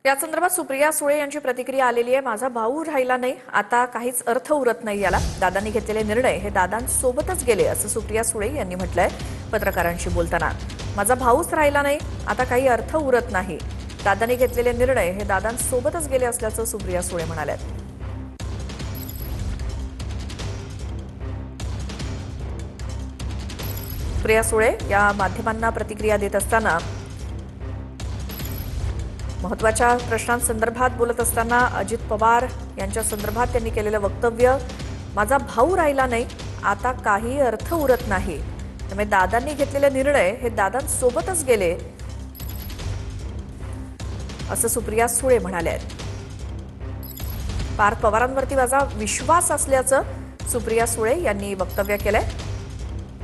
या संदर्भात सुप्रिया सुळे यांची प्रतिक्रिया आलेली आहे। माझा भाऊ राहिला नाही, आता काहीच अर्थ उरत नाही याला। दादांनी घेतलेले निर्णय हे दादांसोबतच गेले असं सुप्रिया सुळे यांनी म्हटलंय पत्रकारांशी बोलताना। माझा भाऊच राहिला नाही, आता काही अर्थ उरत नाही। दादांनी घेतलेले निर्णय हे दादांसोबतच गेले असल्याचं सुप्रिया सुळे म्हणाल्या। सुप्रिया सुळे या माध्यमांना प्रतिक्रिया देत असताना महत्त्वाच्या प्रश्नांसंदर्भात बोलत असताना अजित पवार यांच्या संदर्भात त्यांनी केलेलं वक्तव्य, माझा भाऊ राहिला नाही, आता काही अर्थ उरत नाही। त्यामुळे दादांनी घेतलेले निर्णय हे दादांसोबतच गेले असं सुप्रिया सुळे म्हणाल्या। पार्थ पवारांवरती माझा विश्वास असल्याचं सुप्रिया सुळे यांनी वक्तव्य केलंय।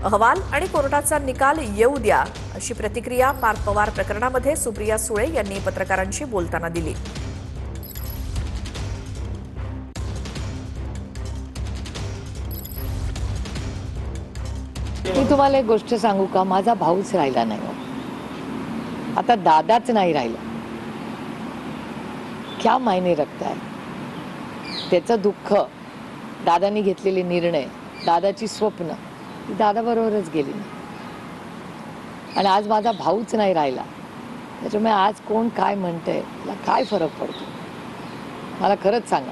अहवाल आणि कोर्टाचा निकाल येऊ द्या अशी प्रतिक्रिया पार्थ पवार प्रकरणामध्ये सुप्रिया सुळे यांनी पत्रकारांशी बोलताना दिली। मी तुम्हाला एक गोष्ट सांगू का, माझा भाऊच राहिला नाही, आता दादाच नाही राहिला। क्या मायने रखता है? त्याचं दुःख, दादांनी घेतलेले निर्णय, दादाची स्वप्न दादा बरोबरच गेली आणि आज माझा भाऊच नाही राहिला। त्याच्यामुळे आज कोण काय म्हणतंय, मला काय फरक पडतो? मला खरंच सांगा।